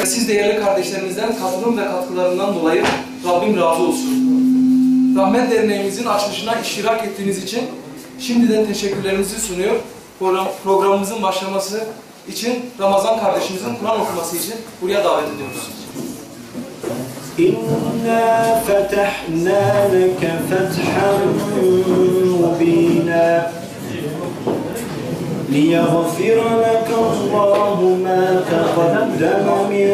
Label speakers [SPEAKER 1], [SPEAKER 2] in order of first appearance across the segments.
[SPEAKER 1] Siz değerli kardeşlerimizden katılım ve katkılarından dolayı Rabbim razı olsun. Rahmet Derneğimizin açılışına iştirak ettiğiniz için şimdiden teşekkürlerimizi sunuyor. Programımızın başlaması için Ramazan kardeşimizin Kur'an okuması için buraya davet ediyoruz.
[SPEAKER 2] İnna fetahna leke fethan mubina لِيَغْفِرَ لَكَ اللّٰهُ مَا تَقَدَّمَ مِنْ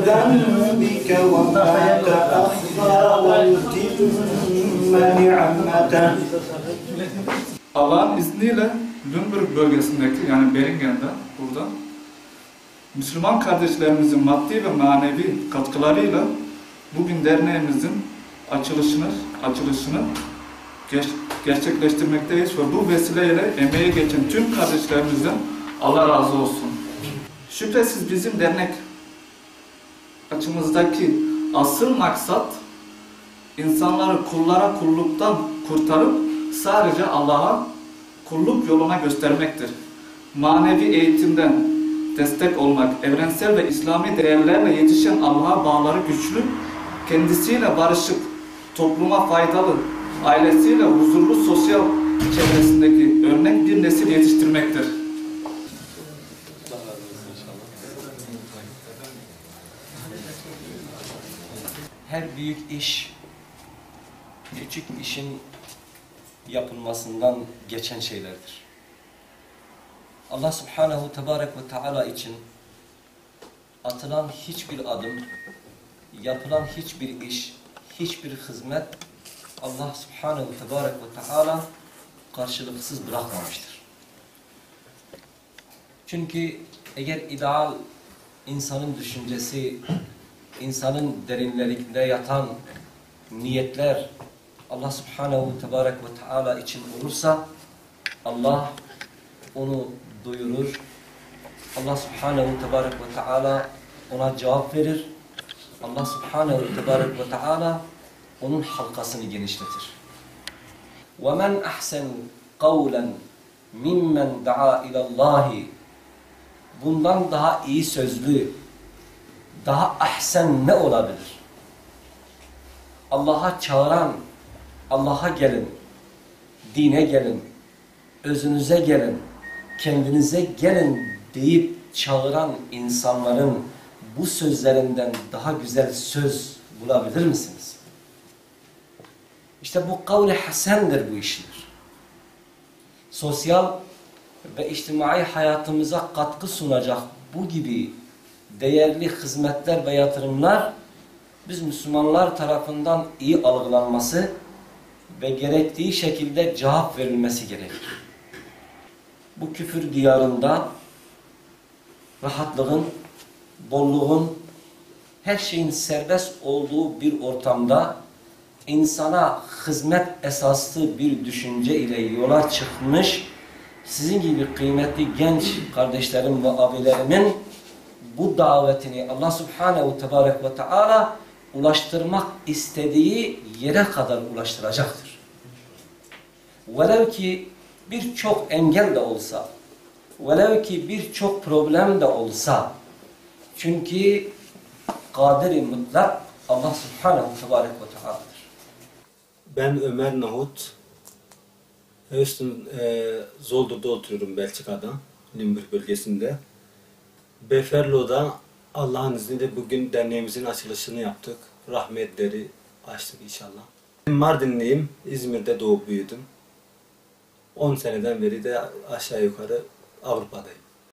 [SPEAKER 2] ذَنْبِكَ وَمَا تَأَخَّرَ وَيُتِمَّ نِعْمَتَهُ.
[SPEAKER 3] Allah'ın izniyle Lüneburg bölgesindeki, yani Beringen'de, burada Müslüman kardeşlerimizin maddi ve manevi katkılarıyla bugün derneğimizin açılışını gerçekleştirmekteyiz ve bu vesileyle emeği geçen tüm kardeşlerimizden Allah razı olsun. Şüphesiz bizim dernek açımızdaki asıl maksat insanları kullara kulluktan kurtarıp sadece Allah'a kulluk yoluna göstermektir. Manevi eğitimden destek olmak, evrensel ve İslami değerlerle yetişen Allah'a bağları güçlü, kendisiyle barışık, topluma faydalı, ailesiyle huzurlu sosyal çevresindeki örnek bir nesil yetiştirmektir.
[SPEAKER 4] Her büyük iş, küçük işin yapılmasından geçen şeylerdir. Allah Subhanahu Tebarek ve Teala için atılan hiçbir adım, yapılan hiçbir iş, hiçbir hizmet Allah Subhanahu Tebarek ve Teala karşılıksız bırakmamıştır. Çünkü eğer ideal insanın düşüncesi, insanın derinlerinde yatan niyetler Allah Subhanahu Tebarek ve Teala için olursa Allah onu duyurur. Allah Subhanahu Tebarek ve Teala ona cevap verir. Allah Subhanahu Tebarek ve Teala onun halkasını genişletir. وَمَنْ أَحْسَنُ قَوْلًا مِمَّنْ دَعَا إِلَى اللّٰهِ. Bundan daha iyi sözlü, daha ahsen ne olabilir? Allah'a çağıran, Allah'a gelin, dine gelin, özünüze gelin, kendinize gelin deyip çağıran insanların bu sözlerinden daha güzel söz bulabilir misiniz? İşte bu kavli hasendir bu işler. Sosyal ve içtimai hayatımıza katkı sunacak bu gibi değerli hizmetler ve yatırımlar biz Müslümanlar tarafından iyi algılanması ve gerektiği şekilde cevap verilmesi gerekir. Bu küfür diyarında rahatlığın, bolluğun, her şeyin serbest olduğu bir ortamda insana hizmet esaslı bir düşünce ile yola çıkmış sizin gibi kıymetli genç kardeşlerim ve abilerimin bu davetini Allah Subhanahu Tebarek ve Teala ulaştırmak istediği yere kadar ulaştıracaktır. Velev ki birçok engel de olsa, velev ki birçok problem de olsa, çünkü kadir-i mutlak Allah Subhanahu Tebarek ve Teala'dır.
[SPEAKER 2] Ben Ömer Nahut. Zolder'da oturuyorum, Belçika'da, Limburg bölgesinde. Beferlo'da Allah'ın izniyle bugün derneğimizin açılışını yaptık. Rahmetleri açtık inşallah. Mardinliyim, İzmir'de doğup büyüdüm. 10 seneden beri de aşağı yukarı Avrupa'dayım.